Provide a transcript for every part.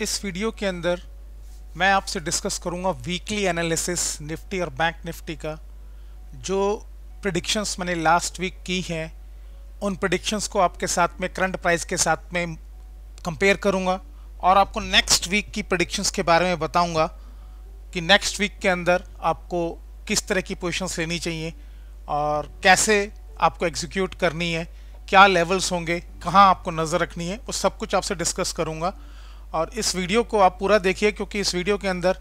इस वीडियो के अंदर मैं आपसे डिस्कस करूंगा वीकली एनालिसिस निफ्टी और बैंक निफ्टी का। जो प्रेडिक्शंस मैंने लास्ट वीक की हैं उन प्रेडिक्शंस को आपके साथ में करंट प्राइस के साथ में कंपेयर करूंगा और आपको नेक्स्ट वीक की प्रेडिक्शंस के बारे में बताऊंगा कि नेक्स्ट वीक के अंदर आपको किस तरह की पोजीशंस लेनी चाहिए और कैसे आपको एग्जीक्यूट करनी है, क्या लेवल्स होंगे, कहाँ आपको नज़र रखनी है, वो सब कुछ आपसे डिस्कस करूंगा। और इस वीडियो को आप पूरा देखिए क्योंकि इस वीडियो के अंदर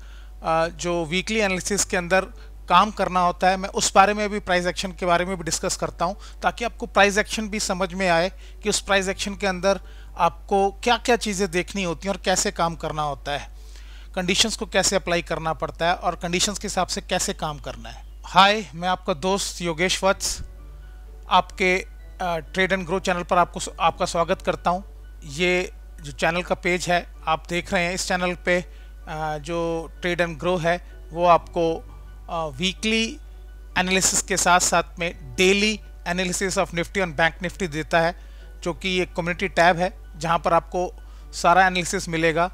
जो वीकली एनालिसिस के अंदर काम करना होता है मैं उस बारे में भी, प्राइस एक्शन के बारे में भी डिस्कस करता हूं ताकि आपको प्राइस एक्शन भी समझ में आए कि उस प्राइस एक्शन के अंदर आपको क्या क्या चीज़ें देखनी होती हैं और कैसे काम करना होता है, कंडीशंस को कैसे अप्लाई करना पड़ता है और कंडीशंस के हिसाब से कैसे काम करना है। हाय, मैं आपका दोस्त योगेश वत्स आपके ट्रेड एंड ग्रो चैनल पर आपका स्वागत करता हूं। ये जो चैनल का पेज है आप देख रहे हैं, इस चैनल पे जो ट्रेड एंड ग्रो है वो आपको वीकली एनालिसिस के साथ साथ में डेली एनालिसिस ऑफ निफ्टी और बैंक निफ्टी देता है, जो कि एक कम्युनिटी टैब है जहां पर आपको सारा एनालिसिस मिलेगा।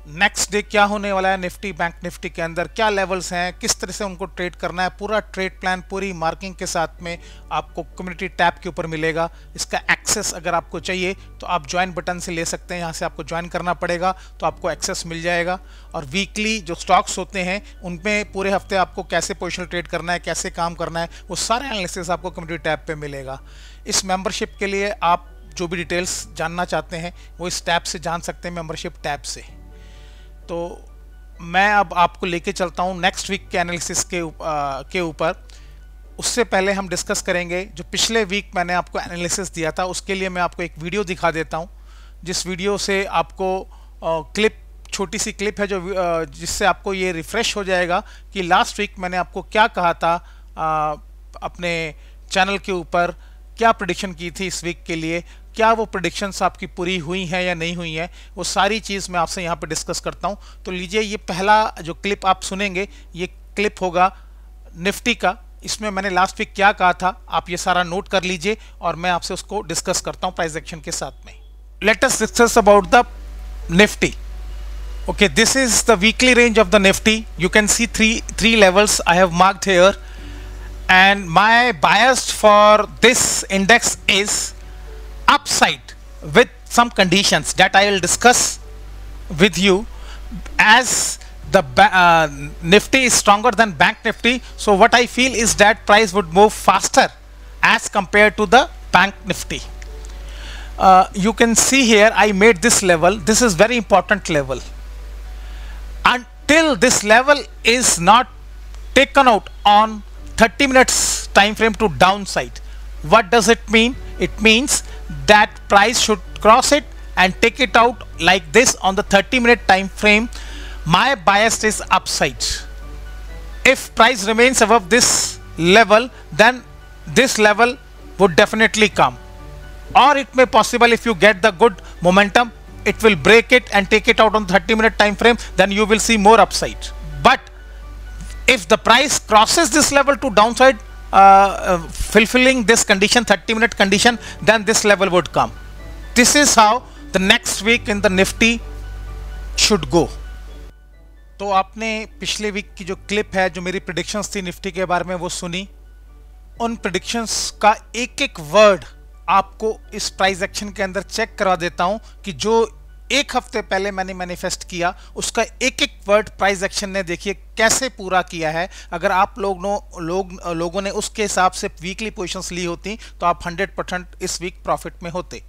नेक्स्ट डे क्या होने वाला है निफ्टी बैंक निफ्टी के अंदर, क्या लेवल्स हैं, किस तरह से उनको ट्रेड करना है, पूरा ट्रेड प्लान पूरी मार्किंग के साथ में आपको कम्युनिटी टैब के ऊपर मिलेगा। इसका एक्सेस अगर आपको चाहिए तो आप ज्वाइन बटन से ले सकते हैं, यहाँ से आपको ज्वाइन करना पड़ेगा तो आपको एक्सेस मिल जाएगा। और वीकली जो स्टॉक्स होते हैं उनमें पूरे हफ्ते आपको कैसे पोजिशनल ट्रेड करना है, कैसे काम करना है, वो सारे एनालिसिस आपको कम्युनिटी टैब पर मिलेगा। इस मेम्बरशिप के लिए आप जो भी डिटेल्स जानना चाहते हैं वो इस टैब से जान सकते हैं, मेम्बरशिप टैब से। तो मैं अब आपको लेके चलता हूं नेक्स्ट वीक के एनालिसिस के ऊपर। उससे पहले हम डिस्कस करेंगे जो पिछले वीक मैंने आपको एनालिसिस दिया था, उसके लिए मैं आपको एक वीडियो दिखा देता हूं, जिस वीडियो से आपको छोटी सी क्लिप है जो जिससे आपको ये रिफ्रेश हो जाएगा कि लास्ट वीक मैंने आपको क्या कहा था, अपने चैनल के ऊपर क्या प्रेडिक्शन की थी इस वीक के लिए, क्या वो प्रेडिक्शंस आपकी पूरी हुई हैं या नहीं हुई हैं, वो सारी चीज़ मैं आपसे यहाँ पे डिस्कस करता हूँ। तो लीजिए, ये पहला जो क्लिप आप सुनेंगे ये क्लिप होगा निफ्टी का। इसमें मैंने लास्ट वीक क्या कहा था आप ये सारा नोट कर लीजिए और मैं आपसे उसको डिस्कस करता हूँ प्राइस एक्शन के साथ में। Let us discuss about the Nifty. Okay, this is the weekly range of the Nifty. You can C three levels I have marked here, and my bias for this index is upside with some conditions that I will discuss with you. As the Nifty is stronger than Bank Nifty, so what I feel is that price would move faster as compared to the Bank Nifty. You can see here I made this level. This is very important level. Until this level is not taken out on 30 minutes time frame to downside. What does it mean? It means that price should cross it and take it out like this on the 30-minute time frame. My bias is upside. If price remains above this level, then this level would definitely come, or it may possible if you get the good momentum, it will break it and take it out on 30-minute time frame, then you will see more upside. But if the price crosses this level to downside, fulfilling this condition, 30-minute condition, then this level would come. This is how the next week in the Nifty should go. तो आपने पिछले week की जो clip है, जो मेरी predictions थी Nifty के बारे में, वो सुनी। उन प्रेडिक्शंस का एक एक वर्ड आपको इस प्राइस एक्शन के अंदर चेक करा देता हूं कि जो एक हफ्ते पहले मैंने मैनिफेस्ट किया उसका एक एक वर्ड प्राइस एक्शन ने देखिए कैसे पूरा किया है। अगर आप लोगों ने उसके हिसाब से वीकली पोजीशंस ली होती तो आप 100% इस वीक प्रॉफिट में होते।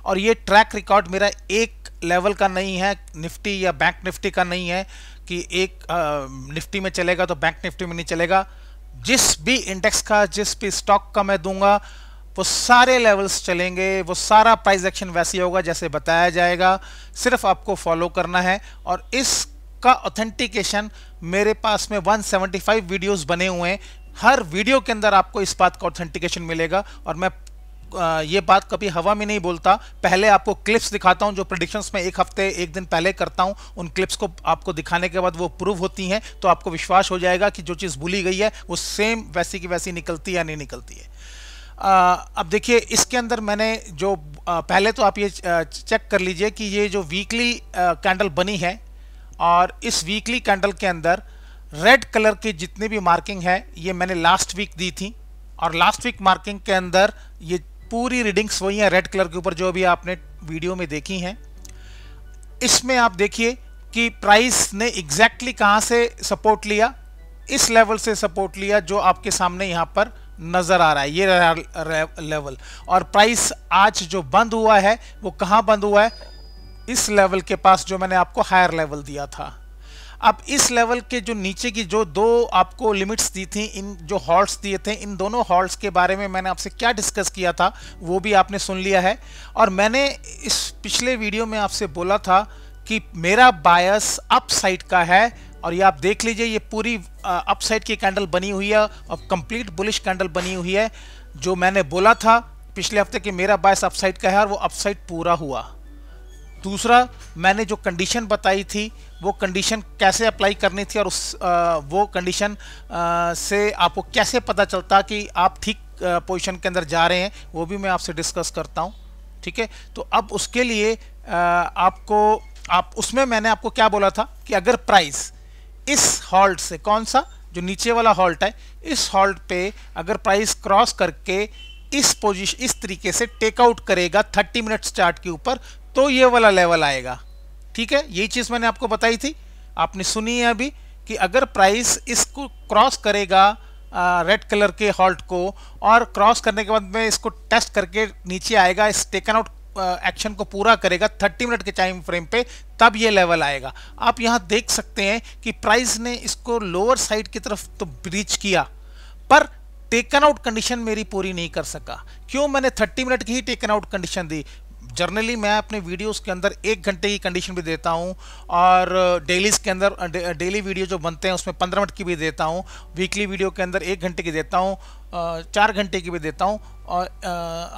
और ये ट्रैक रिकॉर्ड मेरा एक लेवल का नहीं है, निफ्टी या बैंक निफ्टी का नहीं है कि एक निफ्टी में चलेगा तो बैंक निफ्टी में नहीं चलेगा। जिस भी इंडेक्स का, जिस भी स्टॉक का मैं दूंगा वो सारे लेवल्स चलेंगे, वो सारा प्राइस एक्शन वैसे होगा जैसे बताया जाएगा, सिर्फ आपको फॉलो करना है। और इसका ऑथेंटिकेशन मेरे पास में 175 वीडियोस बने हुए हैं, हर वीडियो के अंदर आपको इस बात का ऑथेंटिकेशन मिलेगा। और मैं ये बात कभी हवा में नहीं बोलता, पहले आपको क्लिप्स दिखाता हूं जो प्रेडिक्शंस में एक दिन पहले करता हूं, उन क्लिप्स को आपको दिखाने के बाद वो प्रूव होती हैं तो आपको विश्वास हो जाएगा कि जो चीज़ भूली गई है वो सेम वैसी की वैसी निकलती है या नहीं निकलती है। अब देखिए, इसके अंदर मैंने जो पहले तो आप ये चेक कर लीजिए कि ये जो वीकली कैंडल बनी है और इस वीकली कैंडल के अंदर रेड कलर की जितनी भी मार्किंग है ये मैंने लास्ट वीक दी थी, और लास्ट वीक मार्किंग के अंदर ये पूरी रीडिंग्स वही हैं रेड कलर के ऊपर जो अभी आपने वीडियो में देखी हैं। इसमें आप देखिए कि प्राइस ने एग्जैक्टली कहां से सपोर्ट लिया, इस लेवल से सपोर्ट लिया जो आपके सामने यहां पर नजर आ रहा है, ये रहा लेवल। और प्राइस आज जो बंद हुआ है वो कहां बंद हुआ है, इस लेवल के पास जो मैंने आपको हायर लेवल दिया था। अब इस लेवल के जो नीचे की जो दो आपको लिमिट्स दी थी, इन जो हॉल्ट्स दिए थे, इन दोनों हॉल्ट्स के बारे में मैंने आपसे क्या डिस्कस किया था वो भी आपने सुन लिया है। और मैंने इस पिछले वीडियो में आपसे बोला था कि मेरा बायस अप साइड का है, और ये आप देख लीजिए ये पूरी अप साइड की कैंडल बनी हुई है और कंप्लीट बुलिश कैंडल बनी हुई है। जो मैंने बोला था पिछले हफ्ते कि मेरा बायस अप साइड का है और वो अप साइड पूरा हुआ। दूसरा, मैंने जो कंडीशन बताई थी वो कंडीशन कैसे अप्लाई करनी थी और वो कंडीशन से आपको कैसे पता चलता कि आप ठीक पोजीशन के अंदर जा रहे हैं, वो भी मैं आपसे डिस्कस करता हूं। ठीक है, तो अब उसके लिए उसमें मैंने आपको क्या बोला था कि अगर प्राइस इस हॉल्ट से, कौन सा, जो नीचे वाला हॉल्ट है, इस हॉल्ट पे अगर प्राइस क्रॉस करके इस पोजीशन इस तरीके से टेकआउट करेगा 30 मिनट्स चार्ट के ऊपर, तो ये वाला लेवल आएगा। ठीक है, यही चीज मैंने आपको बताई थी, आपने सुनी है अभी, कि अगर प्राइस इसको क्रॉस करेगा रेड कलर के हॉल्ट को, और क्रॉस करने के बाद में इसको टेस्ट करके नीचे आएगा, इस टेकन आउट एक्शन को पूरा करेगा 30 मिनट के टाइम फ्रेम पे, तब ये लेवल आएगा। आप यहां देख सकते हैं कि प्राइस ने इसको लोअर साइड की तरफ तो ब्रीच किया, पर टेकन आउट कंडीशन मेरी पूरी नहीं कर सका। क्यों? मैंने 30 मिनट की ही टेकन आउट कंडीशन दी। जर्नली मैं अपने वीडियोस के अंदर 1 घंटे की कंडीशन भी देता हूं, और डेलीज के अंदर डेली वीडियो जो बनते हैं उसमें 15 मिनट की भी देता हूं, वीकली वीडियो के अंदर 1 घंटे की देता हूं, 4 घंटे की भी देता हूं, और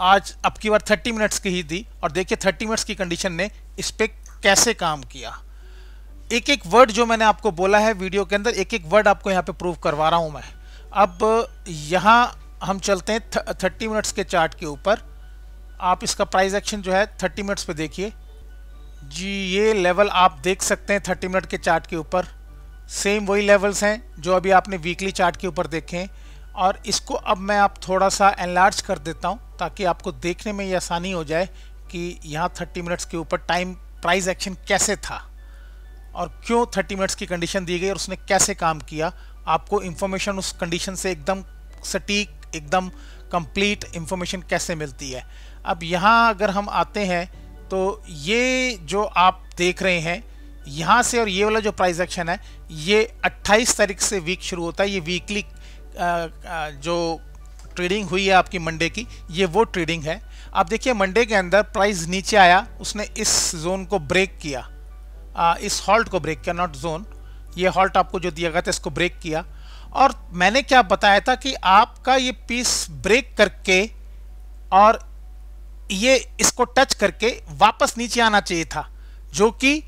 आज अब की बार 30 मिनट्स की ही दी। और देखिए 30 मिनट्स की कंडीशन ने इस पर कैसे काम किया। एक एक वर्ड जो मैंने आपको बोला है वीडियो के अंदर, एक एक वर्ड आपको यहाँ पे प्रूव करवा रहा हूँ मैं। अब यहाँ हम चलते हैं 30 मिनट्स के चार्ट के ऊपर। आप इसका प्राइस एक्शन जो है 30 मिनट्स पे देखिए जी, ये लेवल आप देख सकते हैं 30 मिनट के चार्ट के ऊपर, सेम वही लेवल्स हैं जो अभी आपने वीकली चार्ट के ऊपर देखे। और इसको अब मैं आप थोड़ा सा एनलार्ज कर देता हूं ताकि आपको देखने में ये आसानी हो जाए कि यहाँ 30 मिनट्स के ऊपर टाइम प्राइस एक्शन कैसे था और क्यों 30 मिनट्स की कंडीशन दी गई और उसने कैसे काम किया। आपको इंफॉर्मेशन उस कंडीशन से एकदम सटीक, एकदम कंप्लीट इंफॉर्मेशन कैसे मिलती है। अब यहाँ अगर हम आते हैं तो ये जो आप देख रहे हैं यहाँ से, और ये वाला जो प्राइस एक्शन है ये 28 तारीख से वीक शुरू होता है। ये वीकली जो ट्रेडिंग हुई है आपकी मंडे की, ये वो ट्रेडिंग है। आप देखिए मंडे के अंदर प्राइस नीचे आया, उसने इस जोन को ब्रेक किया, इस हॉल्ट को ब्रेक किया, नॉट जोन, ये हॉल्ट आपको जो दिया गया था इसको ब्रेक किया। और मैंने क्या बताया था कि आपका ये पीस ब्रेक करके और ये इसको टच करके वापस नीचे आना चाहिए था, जो कि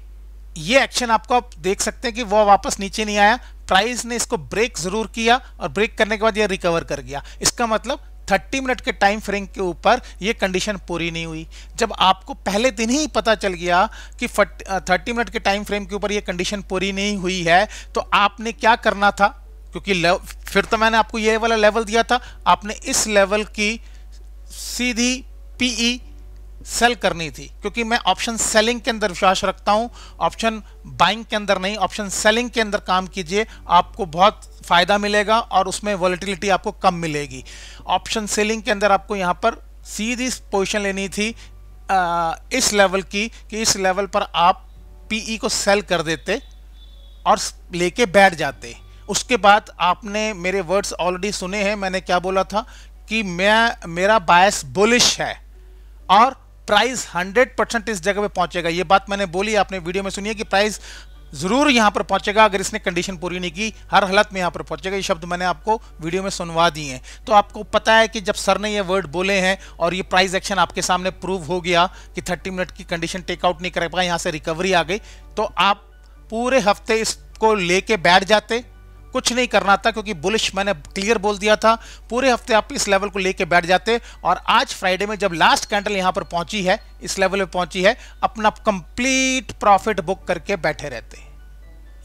ये एक्शन आपको आप देख सकते हैं कि वो वापस नीचे नहीं आया। प्राइस ने इसको ब्रेक जरूर किया और ब्रेक करने के बाद ये रिकवर कर गया। इसका मतलब 30 मिनट के टाइम फ्रेम के ऊपर ये कंडीशन पूरी नहीं हुई। जब आपको पहले दिन ही पता चल गया कि 30 मिनट के टाइम फ्रेम के ऊपर ये कंडीशन पूरी नहीं हुई है, तो आपने क्या करना था, क्योंकि फिर तो मैंने आपको ये वाला लेवल दिया था, आपने इस लेवल की सीधी पीई सेल करनी थी। क्योंकि मैं ऑप्शन सेलिंग के अंदर विश्वास रखता हूं, ऑप्शन बाइंग के अंदर नहीं। ऑप्शन सेलिंग के अंदर काम कीजिए, आपको बहुत फायदा मिलेगा और उसमें वॉलेटिलिटी आपको कम मिलेगी। ऑप्शन सेलिंग के अंदर आपको यहां पर सीधी पोजीशन लेनी थी इस लेवल की, कि इस लेवल पर आप पीई को सेल कर देते और लेके बैठ जाते। उसके बाद आपने मेरे वर्ड्स ऑलरेडी सुने हैं, मैंने क्या बोला था कि मेरा बायस बुलिश है और प्राइस 100% इस जगह पे पहुंचेगा। ये बात मैंने बोली, आपने वीडियो में सुनी है कि प्राइस जरूर यहां पर पहुंचेगा, अगर इसने कंडीशन पूरी नहीं की हर हालत में यहां पर पहुंचेगा। ये शब्द मैंने आपको वीडियो में सुनवा दिए हैं। तो आपको पता है कि जब सर ने ये वर्ड बोले हैं और ये प्राइस एक्शन आपके सामने प्रूव हो गया कि 30 मिनट की कंडीशन टेकआउट नहीं कर पाया, यहां से रिकवरी आ गई, तो आप पूरे हफ्ते इसको लेके बैठ जाते कुछ नहीं करना था, क्योंकि बुलिश मैंने क्लियर बोल दिया था। पूरे हफ्ते आप इस लेवल को लेके बैठ जाते और आज फ्राइडे में जब लास्ट कैंडल यहां पर पहुंची है, इस लेवल पे पहुंची है, अपना कंप्लीट प्रॉफिट बुक करके बैठे रहते।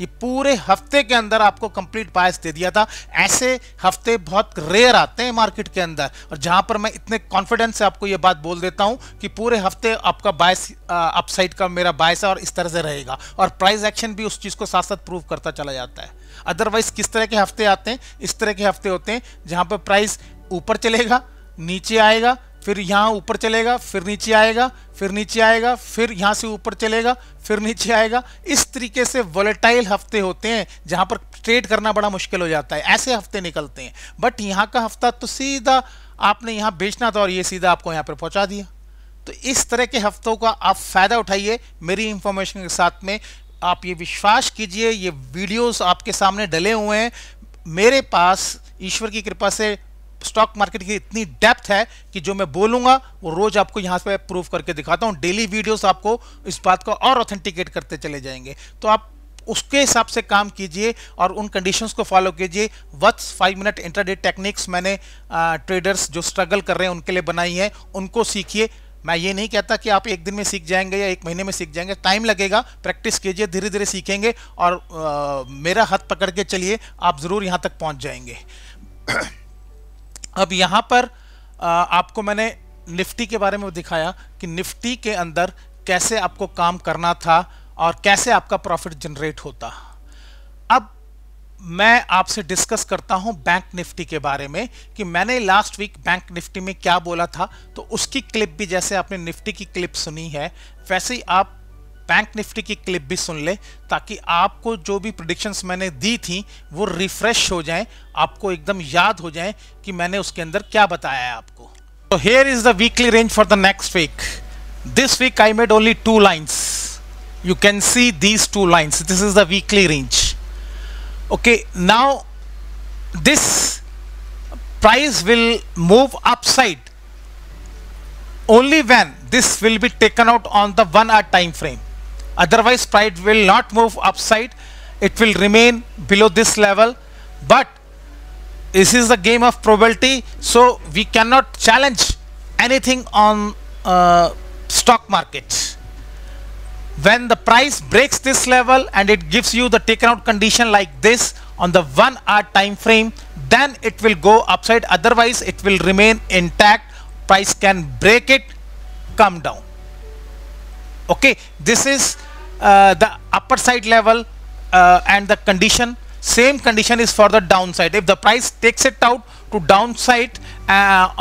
ये पूरे हफ्ते के अंदर आपको कंप्लीट बायस दे दिया था। ऐसे हफ्ते बहुत रेयर आते हैं मार्केट के अंदर, और जहां पर मैं इतने कॉन्फिडेंस से आपको ये बात बोल देता हूं कि पूरे हफ्ते आपका बायस अपसाइड का मेरा बायस है और इस तरह से रहेगा, और प्राइस एक्शन भी उस चीज को साथ साथ प्रूव करता चला जाता है। अदरवाइज किस तरह के हफ्ते आते हैं, इस तरह के हफ्ते होते हैं जहां पर प्राइस ऊपर चलेगा, नीचे आएगा, फिर यहाँ ऊपर चलेगा, फिर नीचे आएगा, फिर नीचे आएगा, फिर यहाँ से ऊपर चलेगा, फिर नीचे आएगा। इस तरीके से वोलेटाइल हफ्ते होते हैं जहाँ पर ट्रेड करना बड़ा मुश्किल हो जाता है। ऐसे हफ्ते निकलते हैं। बट यहाँ का हफ्ता तो सीधा आपने यहाँ बेचना था और ये सीधा आपको यहाँ पर पहुँचा दिया। तो इस तरह के हफ्तों का आप फायदा उठाइए। मेरी इंफॉर्मेशन के साथ में आप ये विश्वास कीजिए, ये वीडियोस आपके सामने डले हुए हैं। मेरे पास ईश्वर की कृपा से स्टॉक मार्केट की इतनी डेप्थ है कि जो मैं बोलूंगा वो रोज आपको यहां पे प्रूव करके दिखाता हूं। डेली वीडियोस आपको इस बात को और ऑथेंटिकेट करते चले जाएंगे। तो आप उसके हिसाब से काम कीजिए और उन कंडीशंस को फॉलो कीजिए। व्हाट्स 5 मिनट इंट्राडे टेक्निक्स मैंने ट्रेडर्स जो स्ट्रगल कर रहे हैं उनके लिए बनाई है, उनको सीखिए। मैं ये नहीं कहता कि आप एक दिन में सीख जाएंगे या एक महीने में सीख जाएंगे, टाइम लगेगा। प्रैक्टिस कीजिए, धीरे धीरे सीखेंगे और मेरा हाथ पकड़ के चलिए, आप ज़रूर यहाँ तक पहुँच जाएंगे। अब यहाँ पर आपको मैंने निफ्टी के बारे में दिखाया कि निफ्टी के अंदर कैसे आपको काम करना था और कैसे आपका प्रॉफिट जनरेट होता। अब मैं आपसे डिस्कस करता हूं बैंक निफ्टी के बारे में कि मैंने लास्ट वीक बैंक निफ्टी में क्या बोला था। तो उसकी क्लिप भी, जैसे आपने निफ्टी की क्लिप सुनी है, वैसे ही आप बैंक निफ्टी की क्लिप भी सुन ले, ताकि आपको जो भी प्रेडिक्शंस मैंने दी थी वो रिफ्रेश हो जाएं, आपको एकदम याद हो जाएं कि मैंने उसके अंदर क्या बताया है आपको। तो here is the weekly range for the next week. This week I made only 2 lines. You can see these 2 lines. This is the weekly range. Okay, now this price will move upside only when this will be taken out on the 1 hour time frame. Otherwise price will not move upside, it will remain below this level. But this is the game of probability, so we cannot challenge anything on stock market. When the price breaks this level and it gives you the taken out condition like this on the 1 hour time frame, then it will go upside. Otherwise it will remain intact. Price can break it, come down. Okay, this is the upper side level and the condition. Same condition is for the downside. If the price takes it out to downside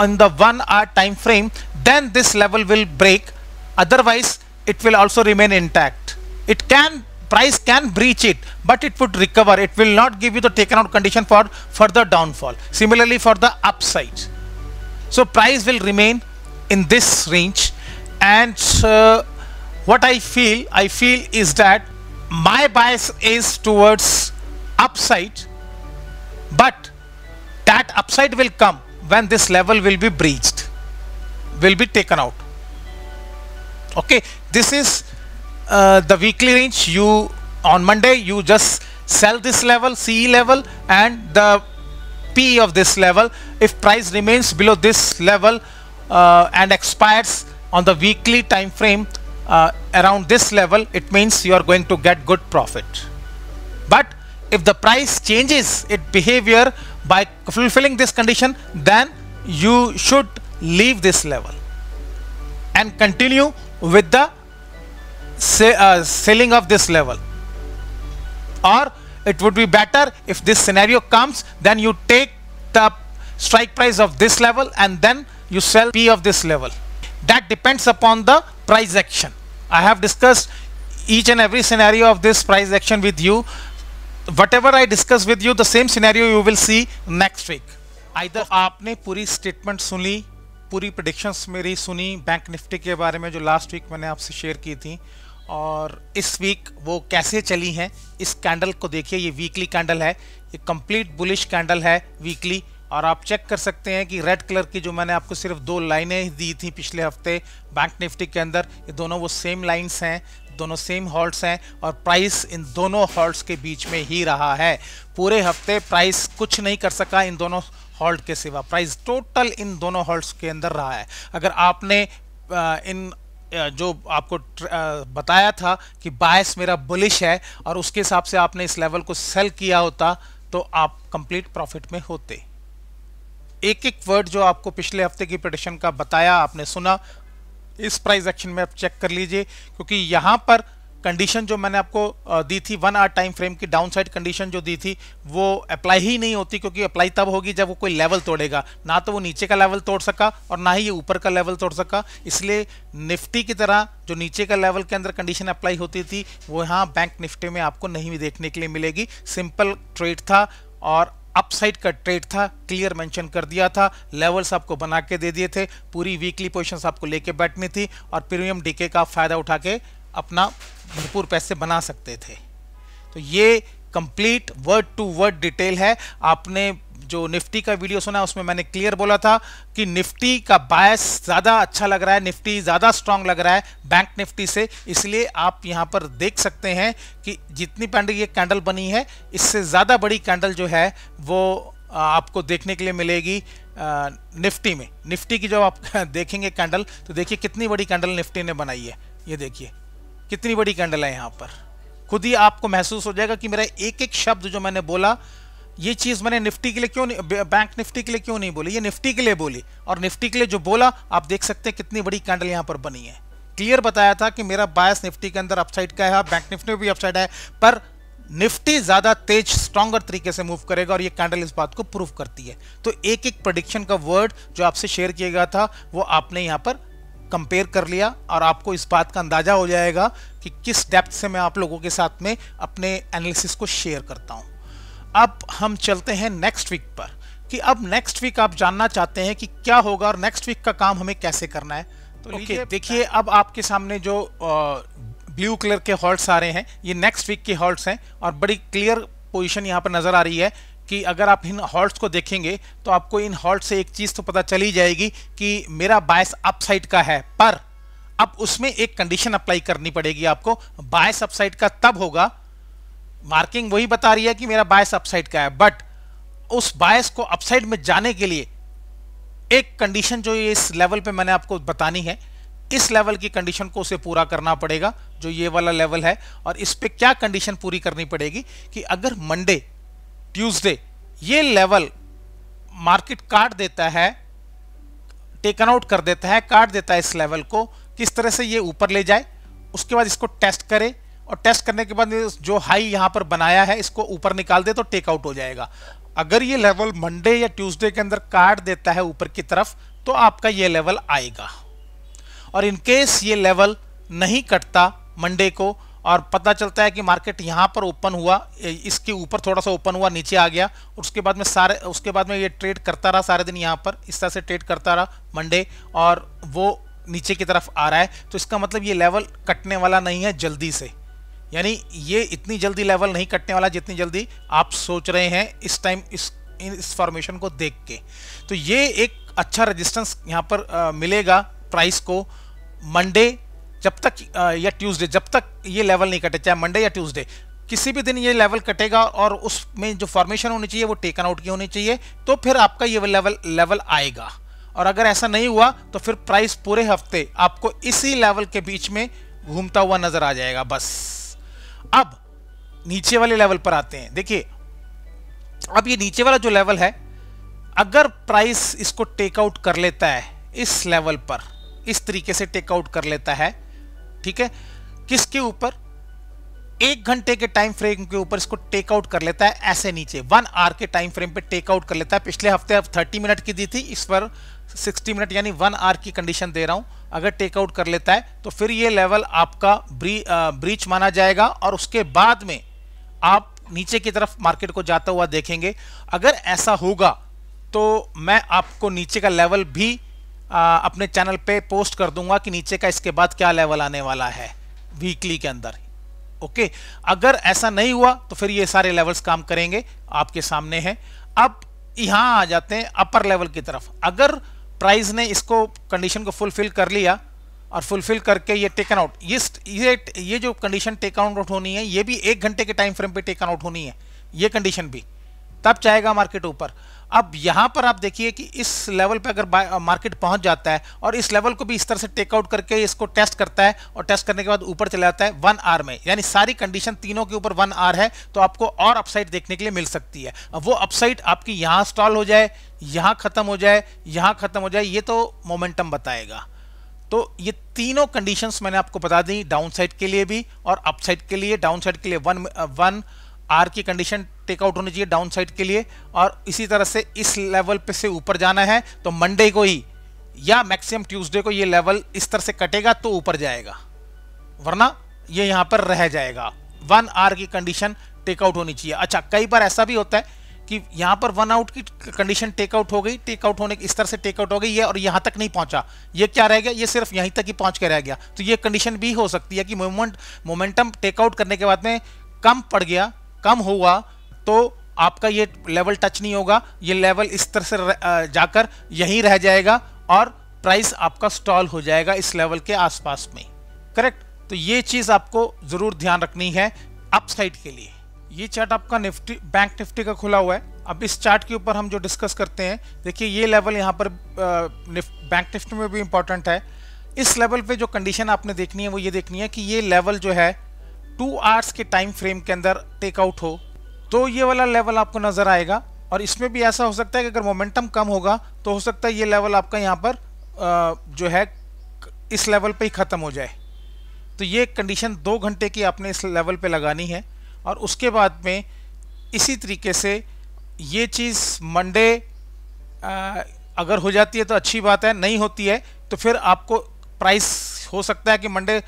on the 1 hour time frame, then this level will break. Otherwise it will also remain intact. Price can breach it, but it would recover. It will not give you the taken out condition for further downfall. Similarly for the upside. So price will remain in this range, and what I feel is that my bias is towards upside, but that upside will come when this level will be breached, will be taken out. Okay, this is the weekly range. You on Monday you just sell this level, CE level, and the P of this level. If price remains below this level and expires on the weekly time frame around this level, it means you are going to get good profit. But if the price changes its behavior by fulfilling this condition, then you should leave this level and continue with the selling of this level. Or it would be better if this scenario comes, then you take the strike price of this level and then you sell P of this level. That depends upon the price action. I have discussed each and every scenario of this price action with you. Whatever I discuss with you, the same scenario you will see next week. Either आपने पूरी statement सुनी, पूरी predictions मेरी सुनी bank Nifty के बारे में जो लास्ट वीक मैंने आपसे शेयर की थी, और इस वीक वो कैसे चली हैं। इस कैंडल को देखिए, ये वीकली कैंडल है, ये कंप्लीट बुलिश कैंडल है वीकली, और आप चेक कर सकते हैं कि रेड कलर की जो मैंने आपको सिर्फ 2 लाइनें दी थी पिछले हफ्ते बैंक निफ्टी के अंदर, ये दोनों वो सेम लाइंस हैं, दोनों सेम हॉल्ट्स हैं और प्राइस इन दोनों हॉल्ट्स के बीच में ही रहा है। पूरे हफ्ते प्राइस कुछ नहीं कर सका इन दोनों हॉल्ट के सिवा, प्राइस टोटल इन दोनों हॉल्ट्स के अंदर रहा है। अगर आपने इन जो आपको बताया था कि बायस मेरा बुलिश है और उसके हिसाब से आपने इस लेवल को सेल किया होता तो आप कंप्लीट प्रॉफिट में होते। एक एक वर्ड जो आपको पिछले हफ्ते की प्रेडिक्शन का बताया आपने सुना, इस प्राइस एक्शन में आप चेक कर लीजिए, क्योंकि यहां पर कंडीशन जो मैंने आपको दी थी 1 आवर टाइम फ्रेम की डाउनसाइड कंडीशन जो दी थी वो अप्लाई ही नहीं होती, क्योंकि अप्लाई तब होगी जब वो कोई लेवल तोड़ेगा। ना तो वो नीचे का लेवल तोड़ सका और ना ही ये ऊपर का लेवल तोड़ सका। इसलिए निफ्टी की तरह जो नीचे का लेवल के अंदर कंडीशन अप्लाई होती थी वो यहाँ बैंक निफ्टी में आपको नहीं भी देखने के लिए मिलेगी। सिंपल ट्रेड था और अपसाइड का ट्रेड था, क्लियर मेंशन कर दिया था, लेवल्स आपको बना के दे दिए थे, पूरी वीकली पोजीशंस आपको लेके बैठनी थी और प्रीमियम डीके का फायदा उठा के अपना भरपूर पैसे बना सकते थे। तो ये complete word to word detail है। आपने जो निफ्टी का वीडियो सुना उसमें मैंने क्लियर बोला था कि निफ्टी का बायस ज़्यादा अच्छा लग रहा है, निफ्टी ज़्यादा स्ट्रांग लग रहा है बैंक निफ्टी से। इसलिए आप यहाँ पर देख सकते हैं कि जितनी पैंडल ये कैंडल बनी है इससे ज़्यादा बड़ी कैंडल जो है वो आपको देखने के लिए मिलेगी निफ्टी में। निफ्टी की जब आप देखेंगे कैंडल तो देखिए कितनी बड़ी कैंडल निफ्टी ने बनाई है, ये देखिए कितनी बड़ी कैंडल है। यहाँ पर खुद ही आपको महसूस हो जाएगा कि मेरा एक एक शब्द जो मैंने बोला ये चीज मैंने निफ्टी के लिए क्यों नहीं, बैंक निफ्टी के लिए क्यों नहीं बोली, ये निफ्टी के लिए बोली। और निफ्टी के लिए जो बोला आप देख सकते हैं कितनी बड़ी कैंडल यहाँ पर बनी है। क्लियर बताया था कि मेरा बायस निफ्टी के अंदर अपसाइड का है, बैंक निफ्टी में भी अपसाइड है, पर निफ्टी ज्यादा तेज स्ट्रॉन्गर तरीके से मूव करेगा और ये कैंडल इस बात को प्रूव करती है। तो एक एक प्रेडिक्शन का वर्ड जो आपसे शेयर किया गया था वो आपने यहाँ पर कंपेयर कर लिया और आपको इस बात का अंदाजा हो जाएगा कि किस डेप्थ से मैं आप लोगों के साथ में अपने एनालिसिस को शेयर करता हूं। अब हम चलते हैं नेक्स्ट वीक पर कि अब नेक्स्ट वीक आप जानना चाहते हैं कि क्या होगा और नेक्स्ट वीक का काम हमें कैसे करना है। तो देखिए अब आपके सामने जो ब्लू कलर के हॉल्ट्स आ रहे हैं ये नेक्स्ट वीक के हॉल्ट्स हैं और बड़ी क्लियर पोजीशन यहाँ पर नजर आ रही है कि अगर आप इन हॉल्ट्स को देखेंगे तो आपको इन हॉल्ट से एक चीज तो पता चली जाएगी कि मेरा बायस अपसाइड का है, पर अब उसमें एक कंडीशन अप्लाई करनी पड़ेगी आपको। बायस अपसाइड का तब होगा, मार्किंग वही बता रही है कि मेरा बायस अपसाइड का है, बट उस बायस को अपसाइड में जाने के लिए एक कंडीशन जो ये इस लेवल पे मैंने आपको बतानी है, इस लेवल की कंडीशन को उसे पूरा करना पड़ेगा जो ये वाला लेवल है। और इस पे क्या कंडीशन पूरी करनी पड़ेगी कि अगर मंडे ट्यूसडे ये लेवल मार्केट काट देता है, टेकन आउट कर देता है, काट देता है इस लेवल को, किस तरह से ये ऊपर ले जाए, उसके बाद इसको टेस्ट करे और टेस्ट करने के बाद जो हाई यहां पर बनाया है इसको ऊपर निकाल दे तो टेक आउट हो जाएगा। अगर ये लेवल मंडे या ट्यूसडे के अंदर काट देता है ऊपर की तरफ तो आपका ये लेवल आएगा। और इनकेस ये लेवल नहीं कटता मंडे को और पता चलता है कि मार्केट यहाँ पर ओपन हुआ, इसके ऊपर थोड़ा सा ओपन हुआ, नीचे आ गया, उसके बाद में ये ट्रेड करता रहा सारे दिन, यहाँ पर इस तरह से ट्रेड करता रहा मंडे और वो नीचे की तरफ आ रहा है, तो इसका मतलब ये लेवल कटने वाला नहीं है जल्दी से। यानी ये इतनी जल्दी लेवल नहीं कटने वाला जितनी जल्दी आप सोच रहे हैं इस टाइम इस फॉर्मेशन को देख के। तो ये एक अच्छा रेजिस्टेंस यहाँ पर मिलेगा प्राइस को मंडे जब तक या ट्यूसडे, जब तक ये लेवल नहीं कटे, चाहे मंडे या ट्यूसडे किसी भी दिन ये लेवल कटेगा और उसमें जो फॉर्मेशन होनी चाहिए वो टेकन आउट की होनी चाहिए, तो फिर आपका ये लेवल आएगा। और अगर ऐसा नहीं हुआ तो फिर प्राइस पूरे हफ्ते आपको इसी लेवल के बीच में घूमता हुआ नजर आ जाएगा बस। अब नीचे वाले लेवल पर आते हैं। देखिए अब ये नीचे वाला जो लेवल है, अगर प्राइस इसको टेक आउट कर लेता है इस लेवल पर, इस तरीके से टेक आउट कर लेता है, ठीक है, किसके ऊपर, 1 घंटे के टाइम फ्रेम के ऊपर इसको टेक आउट कर लेता है, ऐसे नीचे 1 आवर के टाइम फ्रेम पे टेक आउट कर लेता है। पिछले हफ्ते अब 30 मिनट की दी थी, इस पर 60 मिनट यानी 1 आवर की कंडीशन दे रहा हूं। अगर टेक आउट कर लेता है तो फिर ये लेवल आपका ब्रीच माना जाएगा और उसके बाद में आप नीचे की तरफ मार्केट को जाता हुआ देखेंगे। अगर ऐसा होगा तो मैं आपको नीचे का लेवल भी अपने चैनल पे पोस्ट कर दूंगा कि नीचे का इसके बाद क्या लेवल आने वाला है वीकली के अंदर। ओके, अगर ऐसा नहीं हुआ तो फिर ये सारे लेवल्स काम करेंगे, आपके सामने हैं। अब यहाँ आ जाते हैं अपर लेवल की तरफ। अगर प्राइस ने इसको कंडीशन को फुलफिल कर लिया और फुलफिल करके ये टेकन आउट, ये जो कंडीशन टेक आउट होनी है, ये भी 1 घंटे के टाइम फ्रेम पे टेकन आउट होनी है, ये कंडीशन भी, तब जाएगा मार्केट ऊपर। अब यहां पर आप देखिए कि इस लेवल पे अगर मार्केट पहुंच जाता है और इस लेवल को भी इस तरह से टेक आउट करके इसको टेस्ट करता है और टेस्ट करने के बाद ऊपर चला जाता है 1 आवर में, यानी सारी कंडीशन तीनों के ऊपर 1 आवर है, तो आपको और अपसाइड देखने के लिए मिल सकती है। अब वो अपसाइड आपकी यहां स्टॉल हो जाए, यहां खत्म हो जाए, यहां खत्म हो जाए, ये तो मोमेंटम बताएगा। तो ये तीनों कंडीशंस मैंने आपको बता दी, डाउन साइड के लिए भी और अपसाइड के लिए। डाउन साइड के लिए 1 आर की कंडीशन टेकआउट होनी चाहिए डाउन साइड के लिए, और इसी तरह से इस लेवल पे से ऊपर जाना है तो मंडे को ही या मैक्सिमम ट्यूसडे को ये लेवल इस तरह से कटेगा तो ऊपर जाएगा, वरना ये यहां पर रह जाएगा। 1 आर की कंडीशन टेकआउट होनी चाहिए। अच्छा, कई बार ऐसा भी होता है कि यहां पर 1 आउट की कंडीशन टेकआउट हो गई, टेकआउट होने की इस तरह से टेकआउट हो गई है और यहां तक नहीं पहुंचा, ये क्या रह गया, ये सिर्फ यहीं तक ही पहुंच के रह गया। तो ये कंडीशन भी हो सकती है कि मोमेंटम टेकआउट करने के बाद में कम पड़ गया, कम हुआ, तो आपका ये लेवल टच नहीं होगा, ये लेवल इस तरह से जाकर यहीं रह जाएगा और प्राइस आपका स्टॉल हो जाएगा इस लेवल के आसपास में। करेक्ट? तो ये चीज आपको जरूर ध्यान रखनी है अपसाइड के लिए। ये चार्ट आपका निफ्टी, बैंक निफ्टी का खुला हुआ है। अब इस चार्ट के ऊपर हम जो डिस्कस करते हैं, देखिए ये लेवल यहाँ पर बैंक निफ्टी में भी इंपॉर्टेंट है। इस लेवल पे जो कंडीशन आपने देखनी है वो ये देखनी है कि ये लेवल जो है 2 आवर्स के टाइम फ्रेम के अंदर टेकआउट हो, तो ये वाला लेवल आपको नजर आएगा। और इसमें भी ऐसा हो सकता है कि अगर मोमेंटम कम होगा तो हो सकता है ये लेवल आपका यहाँ पर जो है इस लेवल पे ही खत्म हो जाए। तो ये कंडीशन 2 घंटे की आपने इस लेवल पे लगानी है, और उसके बाद में इसी तरीके से ये चीज़ मंडे अगर हो जाती है तो अच्छी बात है, नहीं होती है तो फिर आपको प्राइस हो सकता है कि मंडे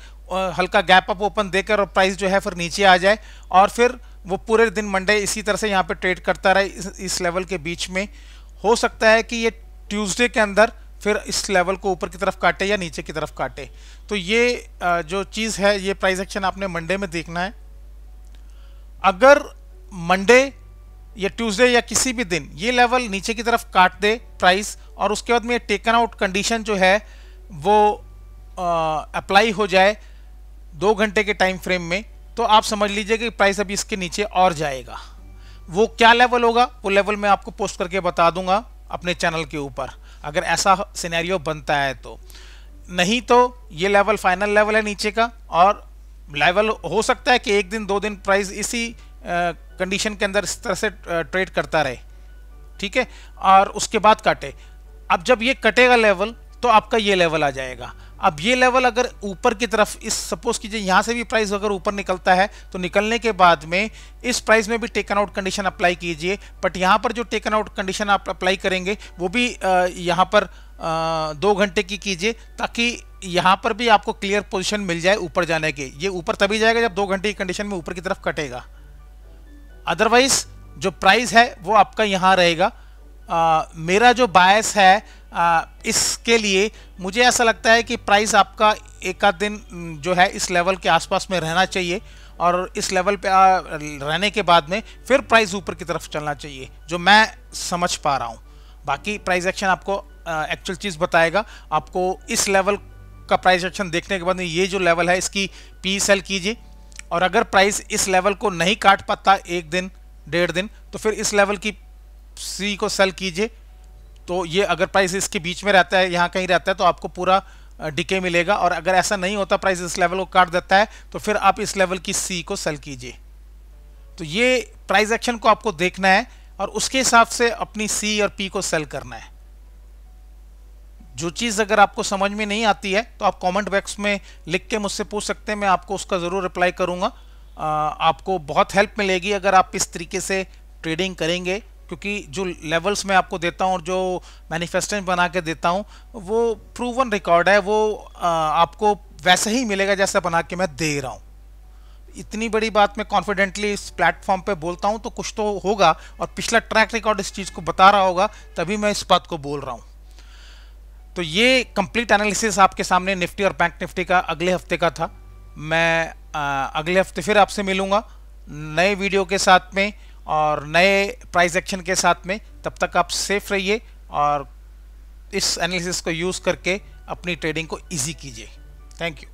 हल्का गैप अप ओपन देकर और प्राइस जो है फिर नीचे आ जाए, और फिर वो पूरे दिन मंडे इसी तरह से यहाँ पे ट्रेड करता रहे इस लेवल के बीच में। हो सकता है कि ये ट्यूसडे के अंदर फिर इस लेवल को ऊपर की तरफ काटे या नीचे की तरफ काटे। तो ये जो चीज़ है, ये प्राइस एक्शन आपने मंडे में देखना है। अगर मंडे या ट्यूसडे या किसी भी दिन ये लेवल नीचे की तरफ काट दे प्राइस, और उसके बाद में ये टेकन आउट कंडीशन जो है वो अप्लाई हो जाए 2 घंटे के टाइम फ्रेम में, तो आप समझ लीजिए कि प्राइस अभी इसके नीचे और जाएगा। वो क्या लेवल होगा, वो लेवल मैं आपको पोस्ट करके बता दूंगा अपने चैनल के ऊपर, अगर ऐसा सिनेरियो बनता है तो। नहीं तो ये लेवल फाइनल लेवल है नीचे का, और लेवल हो सकता है कि 1 दिन 2 दिन प्राइस इसी कंडीशन के अंदर इस तरह से ट्रेड करता रहे, ठीक है, और उसके बाद काटे। अब जब ये कटेगा लेवल तो आपका ये लेवल आ जाएगा। अब ये लेवल अगर ऊपर की तरफ, इस सपोज कीजिए यहाँ से भी प्राइस अगर ऊपर निकलता है तो निकलने के बाद में इस प्राइस में भी टेकन आउट कंडीशन अप्लाई कीजिए, बट यहाँ पर जो टेकन आउट कंडीशन आप अप्लाई करेंगे वो भी यहाँ पर 2 घंटे की कीजिए, ताकि यहाँ पर भी आपको क्लियर पोजीशन मिल जाए ऊपर जाने की। ये ऊपर तभी जाएगा जब 2 घंटे की कंडीशन में ऊपर की तरफ कटेगा, अदरवाइज जो प्राइस है वो आपका यहाँ रहेगा। मेरा जो बायस है इसके लिए, मुझे ऐसा लगता है कि प्राइस आपका एक आध दिन जो है इस लेवल के आसपास में रहना चाहिए, और इस लेवल पे रहने के बाद में फिर प्राइस ऊपर की तरफ चलना चाहिए, जो मैं समझ पा रहा हूँ। बाकी प्राइस एक्शन आपको एक्चुअल चीज़ बताएगा। आपको इस लेवल का प्राइस एक्शन देखने के बाद में ये जो लेवल है इसकी पी सेल कीजिए, और अगर प्राइस इस लेवल को नहीं काट पाता 1 दिन 1.5 दिन, तो फिर इस लेवल की सी को सेल कीजिए। तो ये अगर प्राइस इसके बीच में रहता है, यहाँ कहीं रहता है, तो आपको पूरा डिके मिलेगा, और अगर ऐसा नहीं होता, प्राइस इस लेवल को काट देता है, तो फिर आप इस लेवल की सी को सेल कीजिए। तो ये प्राइस एक्शन को आपको देखना है और उसके हिसाब से अपनी सी और पी को सेल करना है। जो चीज़ अगर आपको समझ में नहीं आती है तो आप कमेंट बॉक्स में लिख के मुझसे पूछ सकते हैं, मैं आपको उसका ज़रूर रिप्लाई करूँगा। आपको बहुत हेल्प मिलेगी अगर आप इस तरीके से ट्रेडिंग करेंगे, क्योंकि जो लेवल्स मैं आपको देता हूँ और जो मैनिफेस्टेशन बना के देता हूँ वो प्रूवन रिकॉर्ड है, वो आपको वैसे ही मिलेगा जैसा बना के मैं दे रहा हूँ। इतनी बड़ी बात मैं कॉन्फिडेंटली इस प्लेटफॉर्म पे बोलता हूँ तो कुछ तो होगा, और पिछला ट्रैक रिकॉर्ड इस चीज़ को बता रहा होगा, तभी मैं इस बात को बोल रहा हूँ। तो ये कंप्लीट एनालिसिस आपके सामने निफ्टी और बैंक निफ्टी का अगले हफ्ते का था। मैं अगले हफ्ते फिर आपसे मिलूँगा नए वीडियो के साथ में, और नए प्राइस एक्शन के साथ में। तब तक आप सेफ रहिए और इस एनालिसिस को यूज़ करके अपनी ट्रेडिंग को ईजी कीजिए। Thank you.